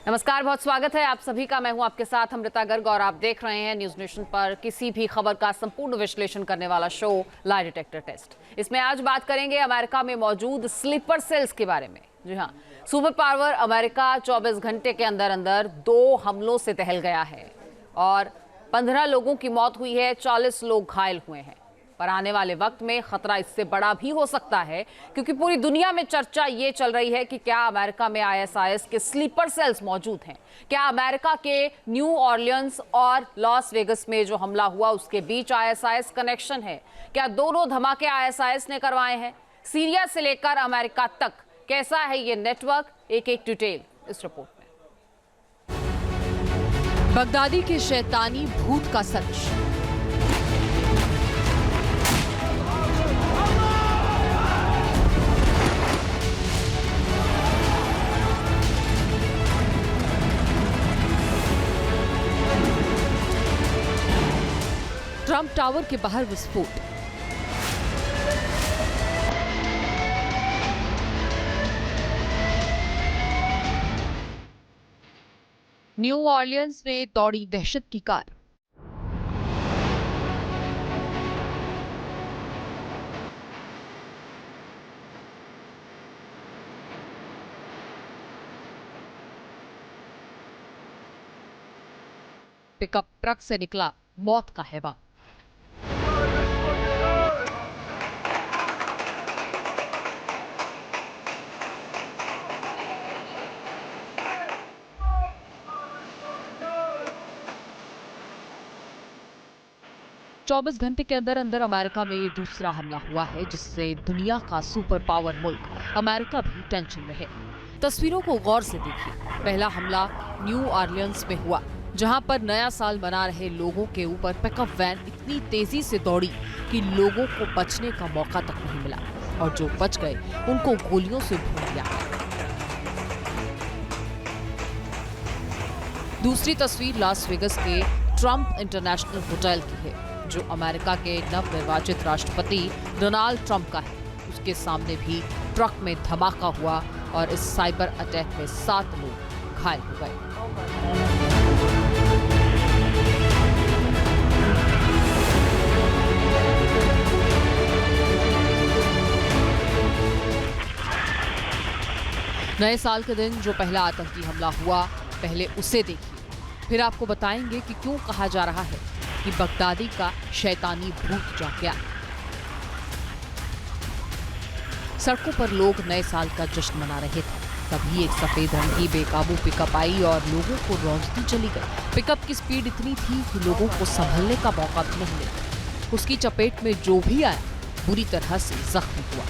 नमस्कार, बहुत स्वागत है आप सभी का। मैं हूं आपके साथ अमृता गर्ग और आप देख रहे हैं न्यूज नेशन पर किसी भी खबर का संपूर्ण विश्लेषण करने वाला शो लाई डिटेक्टर टेस्ट। इसमें आज बात करेंगे अमेरिका में मौजूद स्लीपर सेल्स के बारे में। जी हां, सुपर पावर अमेरिका 24 घंटे के अंदर अंदर 2 हमलों से दहल गया है और 15 लोगों की मौत हुई है, 40 लोग घायल हुए हैं। पर आने वाले वक्त में खतरा इससे बड़ा भी हो सकता है, क्योंकि पूरी दुनिया में चर्चा ये चल रही है कि क्या अमेरिका में आईएसआईएस के स्लीपर सेल्स मौजूद हैं। क्या अमेरिका के न्यू ऑरलियंस और लॉस वेगस में जो हमला हुआ उसके बीच आईएसआईएस कनेक्शन है? क्या दोनों धमाके आईएसआईएस ने करवाए हैं? सीरिया से लेकर अमेरिका तक कैसा है ये नेटवर्क, एक एक डिटेल इस रिपोर्ट में। बगदादी के शैतानी भूत का सच। ट्रंप टावर के बाहर विस्फोट। न्यू ऑरलियंस में दौड़ी दहशत की कार। पिकअप ट्रक से निकला मौत का हैवान। चौबीस घंटे के अंदर अंदर अमेरिका में ये दूसरा हमला हुआ है, जिससे दुनिया का सुपर पावर मुल्क अमेरिका भी टेंशन में है। तस्वीरों को गौर से देखिए। पहला हमला न्यू ऑरलियंस में हुआ, जहां पर नया साल मना रहे लोगों के ऊपर पिकअप वैन इतनी तेजी से दौड़ी कि लोगों को बचने का मौका तक नहीं मिला और जो बच गए उनको गोलियों से भून दिया। दूसरी तस्वीर लास वेगस के ट्रंप इंटरनेशनल होटल की है, जो अमेरिका के नवनिर्वाचित राष्ट्रपति डोनाल्ड ट्रंप का है। उसके सामने भी ट्रक में धमाका हुआ और इस साइबर अटैक में 7 लोग घायल हो गए। नए साल के दिन जो पहला आतंकी हमला हुआ, पहले उसे देखिए, फिर आपको बताएंगे कि क्यों कहा जा रहा है कि बगदादी का शैतानी भूत जाग गया। सड़कों पर लोग नए साल का जश्न मना रहे थे, तभी एक सफेद रंग की बेकाबू पिकअप आई और लोगों को रौंदती चली गई। पिकअप की स्पीड इतनी थी कि लोगों को संभलने का मौका भी नहीं मिला। उसकी चपेट में जो भी आया बुरी तरह से जख्मी हुआ।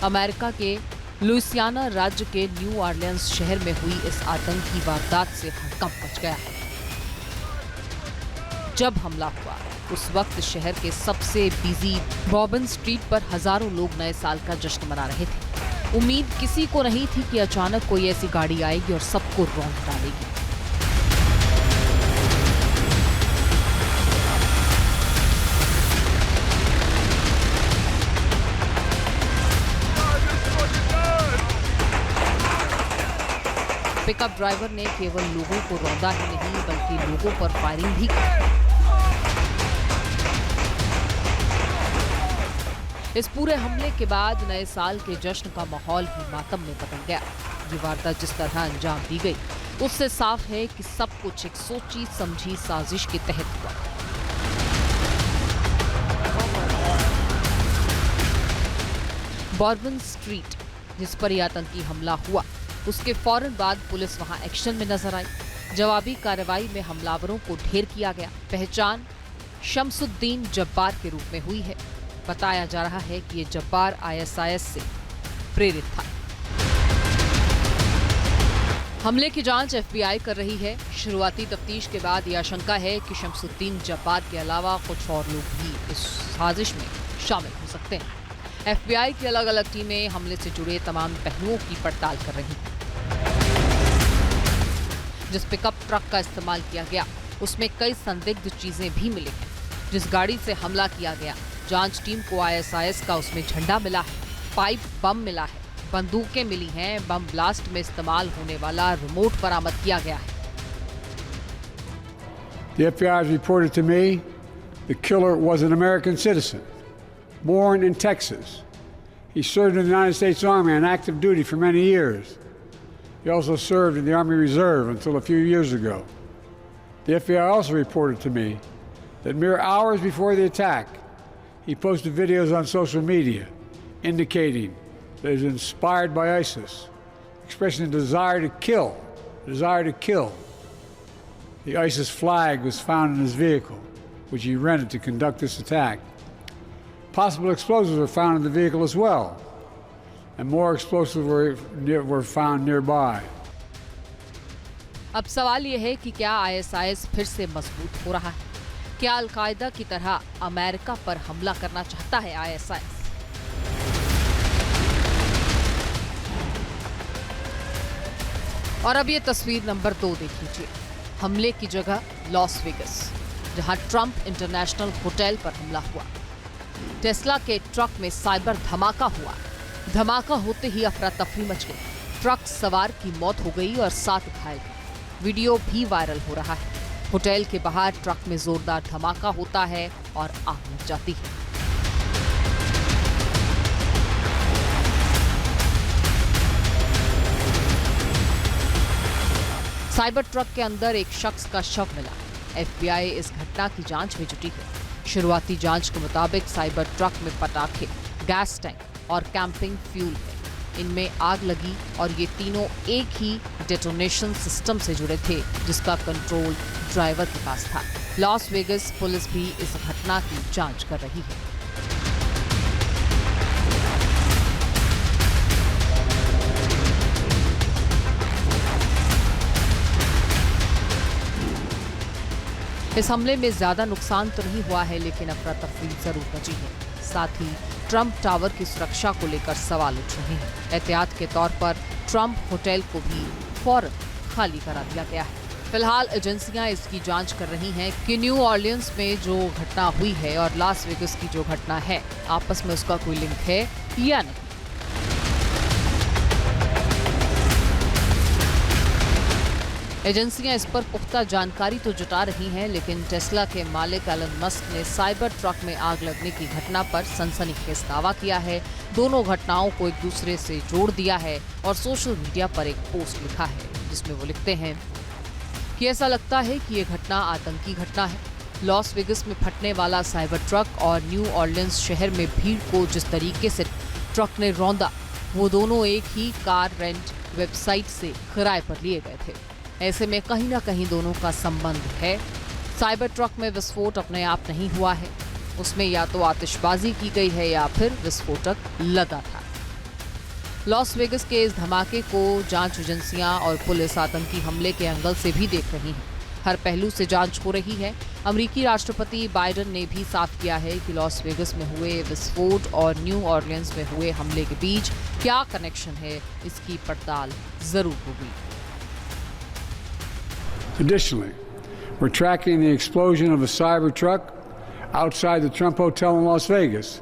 अमेरिका के लुइसियाना राज्य के न्यू ऑरलियंस शहर में हुई इस आतंकी वारदात से हड़कंप मच गया है। जब हमला हुआ उस वक्त शहर के सबसे बिजी बॉबिन स्ट्रीट पर हजारों लोग नए साल का जश्न मना रहे थे। उम्मीद किसी को नहीं थी कि अचानक कोई ऐसी गाड़ी आएगी और सबको रौंद डालेगी। पिकअप ड्राइवर ने केवल लोगों को रौंदा ही नहीं, बल्कि लोगों पर फायरिंग भी की। इस पूरे हमले के बाद नए साल के जश्न का माहौल ही मातम में बदल गया। ये वारदात जिस तरह अंजाम दी गई, उससे साफ है कि सब कुछ एक सोची समझी साजिश के तहत हुआ। बॉर्बन स्ट्रीट, जिस पर यह आतंकी हमला हुआ, उसके फौरन बाद पुलिस वहां एक्शन में नजर आई। जवाबी कार्रवाई में हमलावरों को ढेर किया गया। पहचान शमसुद्दीन जब्बार के रूप में हुई है। बताया जा रहा है कि ये जब्बार आईएसआईएस से प्रेरित था। हमले की जांच एफबीआई कर रही है। शुरुआती तफ्तीश के बाद यह आशंका है कि शमसुद्दीन जब्बार के अलावा कुछ और लोग भी इस साजिश में शामिल हो सकते हैं। एफबीआई की अलग अलग टीमें हमले से जुड़े तमाम पहलुओं की पड़ताल कर रही हैं। जिस पिकअप ट्रक का इस्तेमाल किया गया, उसमें कई संदिग्ध चीजें भी मिली हैं। जिस गाड़ी से हमला किया गया, जांच टीम को आईएसआईएस का उसमें झंडा मिला है, पाइप बम मिला है, बंदूकें मिली हैं, बम ब्लास्ट में इस्तेमाल होने वाला रिमोट बरामद किया गया है। The FBI has reported to me the killer was an American citizen, born in Texas. He served in the United States Army on active duty for many years. He also served in the Army Reserve until a few years ago. The FBI also reported to me that mere hours before the attack, he posted videos on social media indicating that he was inspired by ISIS, expressing a desire to kill. The ISIS flag was found in his vehicle, which he rented to conduct this attack. Possible explosives were found in the vehicle as well, and more explosives were found nearby. अब सवाल यह है कि क्या ISIS फिर से मजबूत हो रहा है? क्या अल-कायदा की तरह अमेरिका पर हमला करना चाहता है ISIS? और अब ये तस्वीर नंबर 2 देख लीजिए। हमले की जगह लॉस वेगस, जहां ट्रंप इंटरनेशनल होटल पर हमला हुआ। टेस्ला के ट्रक में साइबर धमाका हुआ। धमाका होते ही अफरा तफरी मच गई। ट्रक सवार की मौत हो गई और 7 घायल। वीडियो भी वायरल हो रहा है। होटल के बाहर ट्रक में जोरदार धमाका होता है और आग लग जाती है। साइबर ट्रक के अंदर एक शख्स का शव मिला। FBI इस घटना की जांच में जुटी है। शुरुआती जांच के मुताबिक साइबर ट्रक में पटाखे, गैस टैंक और कैंपिंग फ्यूल है। इनमें आग लगी और ये तीनों एक ही डेटोनेशन सिस्टम से जुड़े थे, जिसका कंट्रोल ड्राइवर के पास था। लॉस वेगस पुलिस भी इस घटना की जांच कर रही है। इस हमले में ज्यादा नुकसान तो नहीं हुआ है, लेकिन अफरा तफरी जरूर मची है। साथ ही ट्रंप टावर की सुरक्षा को लेकर सवाल उठ रहे हैं। एहतियात के तौर पर ट्रंप होटल को भी फौरन खाली करा दिया गया है। फिलहाल एजेंसियां इसकी जांच कर रही हैं कि न्यू ऑर्लियंस में जो घटना हुई है और लास वेगस की जो घटना है, आपस में उसका कोई लिंक है या नहीं। एजेंसियां इस पर पुख्ता जानकारी तो जुटा रही हैं, लेकिन टेस्ला के मालिक एलन मस्क ने साइबर ट्रक में आग लगने की घटना पर सनसनीखेज दावा किया है। दोनों घटनाओं को एक दूसरे से जोड़ दिया है और सोशल मीडिया पर एक पोस्ट लिखा है, जिसमें वो लिखते हैं कि ऐसा लगता है कि ये घटना आतंकी घटना है। लॉस वेगस में फटने वाला साइबर ट्रक और न्यू ऑर्लियंस शहर में भीड़ को जिस तरीके से ट्रक ने रौंदा, वो दोनों एक ही कार रेंट वेबसाइट से किराए पर लिए गए थे। ऐसे में कहीं ना कहीं दोनों का संबंध है। साइबर ट्रक में विस्फोट अपने आप नहीं हुआ है, उसमें या तो आतिशबाजी की गई है या फिर विस्फोटक लदा था। लॉस वेगस के इस धमाके को जांच एजेंसियां और पुलिस आतंकी हमले के एंगल से भी देख रही हैं। हर पहलू से जांच हो रही है। अमेरिकी राष्ट्रपति बाइडेन ने भी साफ किया है कि लॉस वेगस में हुए विस्फोट और न्यू ऑर्लियंस में हुए हमले के बीच क्या कनेक्शन है, इसकी पड़ताल जरूर होगी। Additionally, we're tracking the explosion of a cyber truck outside the Trump Hotel in Las Vegas.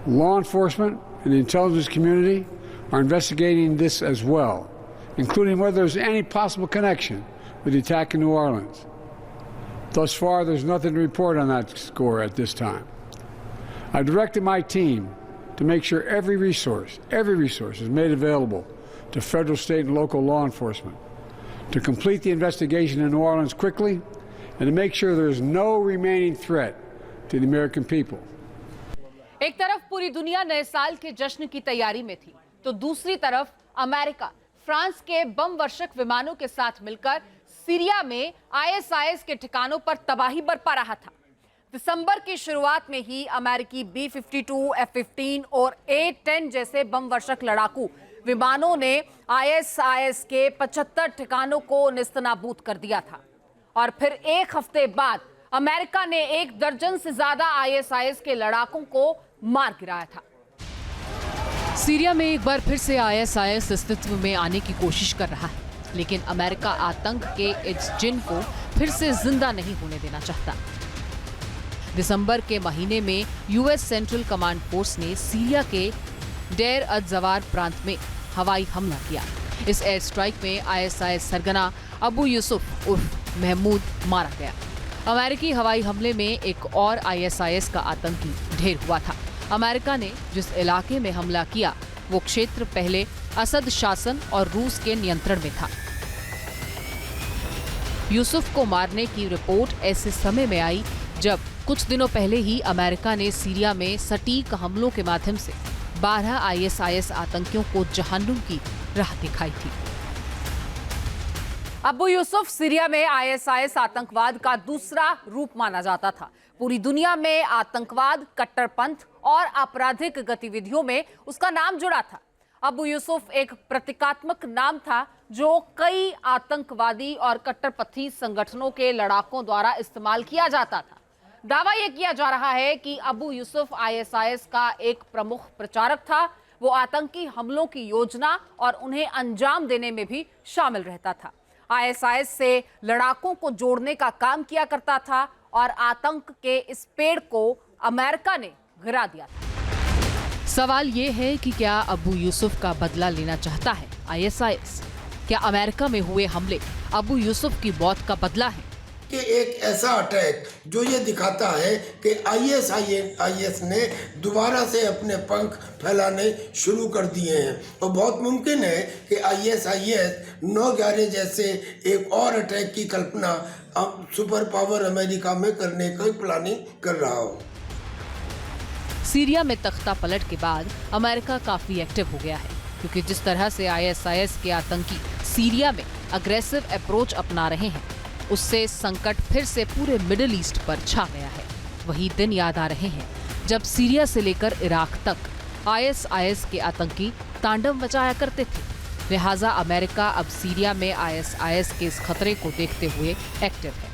Law enforcement and the intelligence community are investigating this as well, including whether there's any possible connection with the attack in New Orleans. Thus far, there's nothing to report on that score at this time. I've directed my team to make sure every resource is made available to federal, state, and local law enforcement to complete the investigation in New Orleans quickly and to make sure there is no remaining threat to the American people. एक तरफ पूरी दुनिया नए साल के जश्न की तैयारी में थी, तो दूसरी तरफ अमेरिका फ्रांस के बम वर्षक विमानों के साथ मिलकर सीरिया में ISIS के ठिकानों पर तबाही बरपा रहा था। दिसंबर की शुरुआत में ही अमेरिकी B-52, F-15 और A-10 जैसे बम वर्षक लड़ाकू विमानों ने ISIS के 75 ठिकानों को निस्तनाबूद कर दिया था। और फिर एक हफ्ते बाद अमेरिका ने 1 दर्जन से ज्यादा ISIS के लड़ाकों को मार गिराया था। सीरिया में एक बार फिर से ISIS अस्तित्व में आने की कोशिश कर रहा है, लेकिन अमेरिका आतंक के इस जिन को फिर से जिंदा नहीं होने देना चाहता। दिसंबर के महीने में US सेंट्रल कमांड फोर्स ने सीरिया के डेर अद जवार प्रांत में हवाई हमला किया। इस एयर स्ट्राइक में ISIS सरगना अबू यूसुफ उर्फ महमूद मारा गया। अमेरिकी हवाई हमले में एक और ISIS का आतंकी ढेर हुआ था। अमेरिका ने जिस इलाके में हमला किया वो क्षेत्र पहले असद शासन और रूस के नियंत्रण में था। यूसुफ को मारने की रिपोर्ट ऐसे समय में आई जब कुछ दिनों पहले ही अमेरिका ने सीरिया में सटीक हमलों के माध्यम से 12 ISIS आतंकियों को जहन्नुम की राह दिखाई थी। अबू यूसुफ सीरिया में ISIS आतंकवाद का दूसरा रूप माना जाता था। पूरी दुनिया में आतंकवाद, कट्टरपंथ और आपराधिक गतिविधियों में उसका नाम जुड़ा था। अबू यूसुफ एक प्रतीकात्मक नाम था जो कई आतंकवादी और कट्टरपंथी संगठनों के लड़ाकों द्वारा इस्तेमाल किया जाता था। दावा यह किया जा रहा है कि अबू यूसुफ ISIS का एक प्रमुख प्रचारक था। वो आतंकी हमलों की योजना और उन्हें अंजाम देने में भी शामिल रहता था। ISIS से लड़ाकों को जोड़ने का काम किया करता था और आतंक के इस पेड़ को अमेरिका ने गिरा दिया था। सवाल ये है कि क्या अबू यूसुफ का बदला लेना चाहता है ISIS? क्या अमेरिका में हुए हमले अबू यूसुफ की मौत का बदला है? कि एक ऐसा अटैक जो ये दिखाता है कि ISIS ने दोबारा से अपने पंख फैलाने शुरू कर दिए हैं और बहुत मुमकिन है कि ISIS 9/11 जैसे एक और अटैक की कल्पना सुपर पावर अमेरिका में करने की प्लानिंग कर रहा हो। सीरिया में तख्ता पलट के बाद अमेरिका काफी एक्टिव हो गया है, क्योंकि जिस तरह से ISIS के आतंकी सीरिया में अग्रेसिव अप्रोच अपना रहे हैं, उससे संकट फिर से पूरे मिडिल ईस्ट पर छा गया है। वही दिन याद आ रहे हैं जब सीरिया से लेकर इराक तक ISIS के आतंकी तांडव मचाया करते थे। लिहाजा अमेरिका अब सीरिया में ISIS के इस खतरे को देखते हुए एक्टिव है।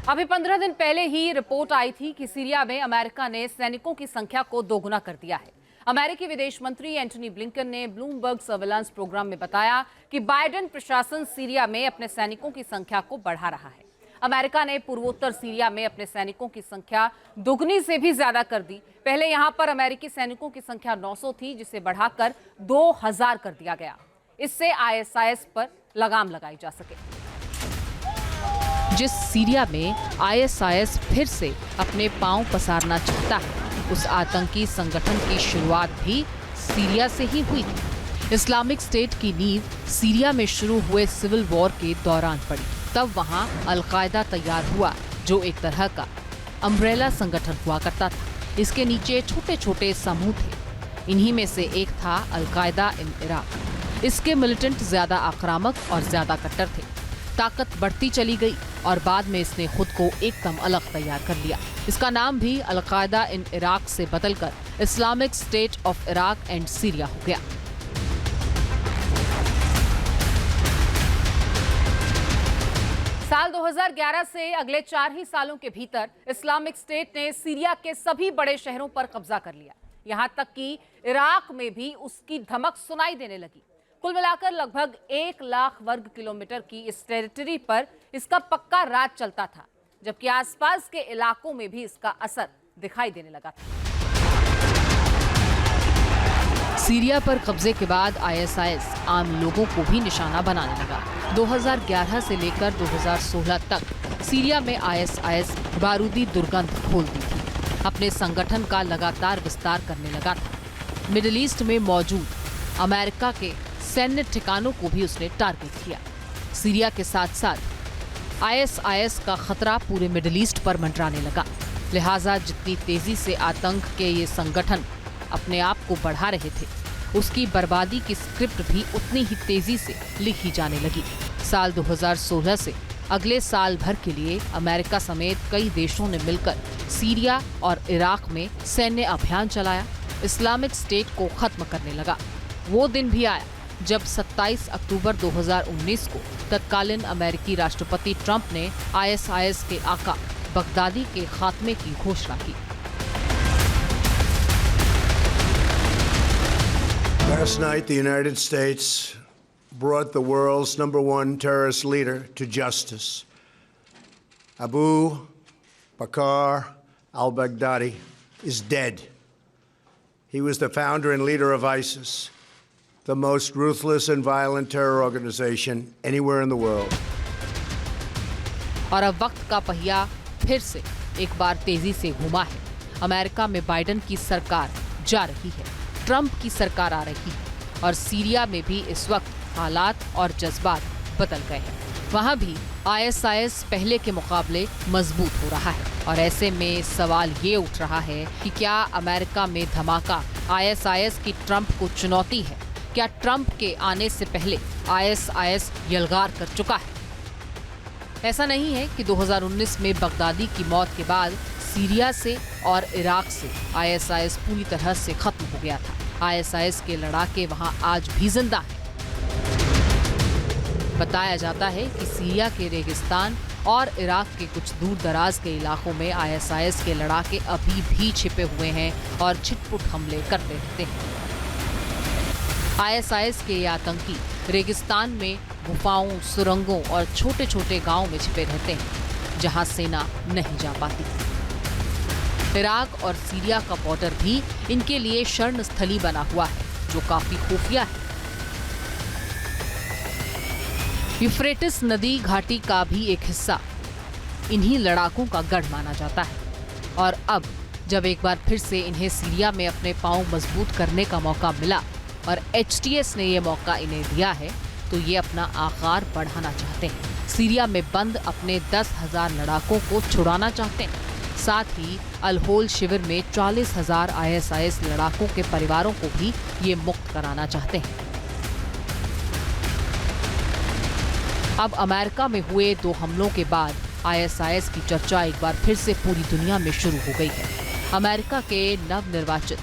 अभी 15 दिन पहले ही रिपोर्ट आई थी कि सीरिया में अमेरिका ने सैनिकों की संख्या को दोगुना कर दिया है। अमेरिकी विदेश मंत्री एंटनी ब्लिंकन ने ब्लूमबर्ग सर्विलांस प्रोग्राम में बताया कि बाइडेन प्रशासन सीरिया में अपने सैनिकों की संख्या को बढ़ा रहा है। अमेरिका ने पूर्वोत्तर सीरिया में अपने सैनिकों की संख्या दुगनी से भी ज्यादा कर दी। पहले यहां पर अमेरिकी सैनिकों की संख्या 900 थी, जिसे बढ़ाकर 2000 कर दिया गया। इससे ISIS पर लगाम लगाई जा सके। जिस सीरिया में ISIS फिर से अपने पांव पसारना चाहता है, उस आतंकी संगठन की शुरुआत भी सीरिया से ही हुई थी। इस्लामिक स्टेट की नींव सीरिया में शुरू हुए सिविल वॉर के दौरान पड़ी। तब वहां अल-कायदा तैयार हुआ, जो एक तरह का अम्ब्रेला संगठन हुआ करता था। इसके नीचे छोटे छोटे समूह थे। इन्हीं में से एक था अल-कायदा इन इराक। इसके मिलिटेंट ज्यादा आक्रामक और ज्यादा कट्टर थे। ताकत बढ़ती चली गई और बाद में इसने खुद को एकदम अलग तैयार कर लिया। इसका नाम भी अल-कायदा इन इराक से बदलकर Islamic state of Iraq and Syria हो गया। साल 2011 से अगले 4 ही सालों के भीतर इस्लामिक स्टेट ने सीरिया के सभी बड़े शहरों पर कब्जा कर लिया। यहां तक कि इराक में भी उसकी धमक सुनाई देने लगी। कुल मिलाकर लगभग 1 लाख वर्ग किलोमीटर की इस टेरिटरी पर इसका पक्का राज चलता था, जबकि आसपास के इलाकों में भी इसका असर दिखाई देने लगा था। सीरिया पर कब्जे के बाद ISIS आम लोगों को भी निशाना बनाने लगा। 2011 से लेकर 2016 तक सीरिया में ISIS बारूदी दुर्गंध खोल दी थी। अपने संगठन का लगातार विस्तार करने लगा था। मिडिल ईस्ट में मौजूद अमेरिका के सैन्य ठिकानों को भी उसने टारगेट किया। सीरिया के साथ साथ ISIS का खतरा पूरे मिडिल ईस्ट पर मंडराने लगा। लिहाजा जितनी तेजी से आतंक के ये संगठन अपने आप को बढ़ा रहे थे, उसकी बर्बादी की स्क्रिप्ट भी उतनी ही तेजी से लिखी जाने लगी। साल 2016 से अगले साल भर के लिए अमेरिका समेत कई देशों ने मिलकर सीरिया और इराक में सैन्य अभियान चलाया, इस्लामिक स्टेट को खत्म करने लगा। वो दिन भी आया जब 27 अक्टूबर 2019 को तत्कालीन अमेरिकी राष्ट्रपति ट्रंप ने ISIS के आका बगदादी के खात्मे की घोषणा की। Last night, the United States brought the world's #1 terrorist leader to justice. Abu Bakr al-Baghdadi, is dead. He was the founder and leader of ISIS, the most ruthless and violent terror organization anywhere in the world. और अब वक्त का पहिया फिर से एक बार तेजी से घूमा है। अमेरिका में बाइडेन की सरकार जा रही है, ट्रंप की सरकार आ रही है और सीरिया में भी इस वक्त हालात और जज्बात बदल गए हैं। वहाँ भी ISIS पहले के मुकाबले मजबूत हो रहा है और ऐसे में सवाल ये उठ रहा है कि क्या अमेरिका में धमाका ISIS की ट्रंप को चुनौती है? क्या ट्रंप के आने से पहले ISIS यलगार कर चुका है? ऐसा नहीं है कि 2019 में बगदादी की मौत के बाद सीरिया से और इराक से ISIS पूरी तरह से खत्म हो गया था। ISIS के लड़ाके वहां आज भी जिंदा हैं। बताया जाता है कि सीरिया के रेगिस्तान और इराक के कुछ दूर दराज के इलाकों में ISIS के लड़ाके अभी भी छिपे हुए हैं और छिटपुट हमले करते रहते हैं। ISIS के ये आतंकी रेगिस्तान में गुफाओं, सुरंगों और छोटे छोटे गांवों में छिपे रहते हैं जहां सेना नहीं जा पाती। इराक और सीरिया का बॉर्डर भी इनके लिए शरण स्थली बना हुआ है जो काफी खुफिया है। यूफ्रेटिस नदी घाटी का भी एक हिस्सा इन्हीं लड़ाकों का गढ़ माना जाता है और अब जब एक बार फिर से इन्हें सीरिया में अपने पांव मजबूत करने का मौका मिला और HTS ने ये मौका इन्हें दिया है तो ये अपना आकार बढ़ाना चाहते हैं। सीरिया में बंद अपने 10,000 लड़ाकों को छुड़ाना चाहते हैं। साथ ही अल-होल शिविर में 40,000 ISIS लड़ाकों के परिवारों को भी ये मुक्त कराना चाहते हैं। अब अमेरिका में हुए 2 हमलों के बाद ISIS की चर्चा एक बार फिर से पूरी दुनिया में शुरू हो गई है। अमेरिका के नवनिर्वाचित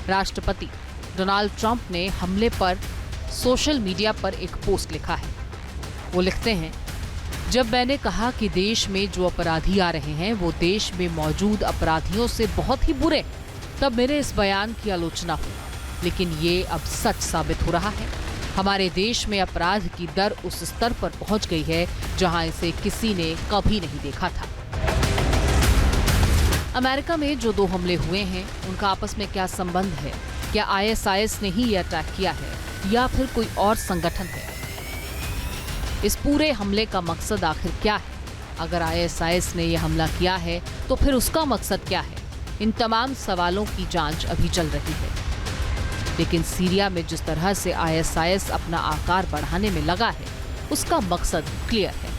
राष्ट्रपति डोनाल्ड ट्रंप ने हमले पर सोशल मीडिया पर एक पोस्ट लिखा है। वो लिखते हैं, जब मैंने कहा कि देश में जो अपराधी आ रहे हैं वो देश में मौजूद अपराधियों से बहुत ही बुरे, तब मेरे इस बयान की आलोचना हुई। लेकिन ये अब सच साबित हो रहा है। हमारे देश में अपराध की दर उस स्तर पर पहुंच गई है जहां इसे किसी ने कभी नहीं देखा था। अमेरिका में जो 2 हमले हुए हैं उनका आपस में क्या संबंध है? क्या ISIS ने ही ये अटैक किया है या फिर कोई और संगठन है? इस पूरे हमले का मकसद आखिर क्या है? अगर ISIS ने यह हमला किया है तो फिर उसका मकसद क्या है? इन तमाम सवालों की जांच अभी चल रही है। लेकिन सीरिया में जिस तरह से ISIS अपना आकार बढ़ाने में लगा है उसका मकसद क्लियर है।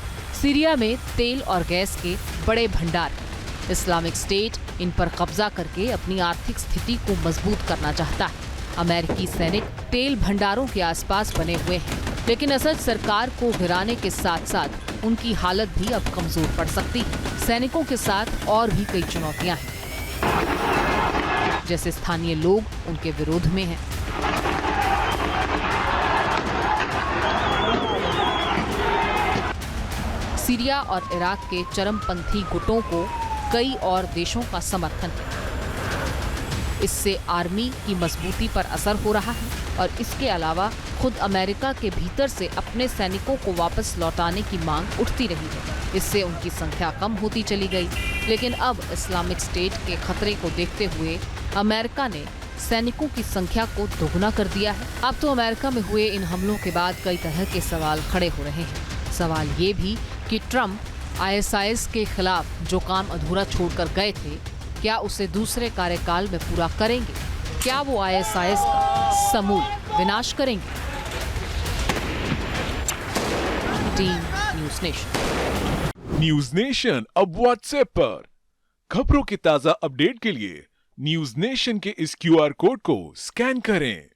सीरिया में तेल और गैस के बड़े भंडार हैं। इस्लामिक स्टेट इन पर कब्जा करके अपनी आर्थिक स्थिति को मजबूत करना चाहता है। अमेरिकी सैनिक तेल भंडारों के आसपास बने हुए हैं, लेकिन असद सरकार को गिराने के साथ साथ उनकी हालत भी अब कमजोर पड़ सकती है। सैनिकों के साथ और भी कई चुनौतियां हैं, जैसे स्थानीय लोग उनके विरोध में हैं। सीरिया और इराक के चरमपंथी गुटों को कई और देशों का समर्थन है। इससे आर्मी की मजबूती पर असर हो रहा है और इसके अलावा खुद अमेरिका के भीतर से अपने सैनिकों को वापस लौटाने की मांग उठती रही है। इससे उनकी संख्या कम होती चली गई। लेकिन अब इस्लामिक स्टेट के खतरे को देखते हुए अमेरिका ने सैनिकों की संख्या को दोगुना कर दिया है। अब तो अमेरिका में हुए इन हमलों के बाद कई तरह के सवाल खड़े हो रहे हैं। सवाल ये भी कि ट्रंप ISIS के खिलाफ जो काम अधूरा छोड़कर गए थे, क्या उसे दूसरे कार्यकाल में पूरा करेंगे? क्या वो ISIS का समूल विनाश करेंगे? Team news nation. News nation अब व्हाट्सएप पर खबरों की ताजा अपडेट के लिए न्यूज़ नेशन के इस QR कोड को स्कैन करें।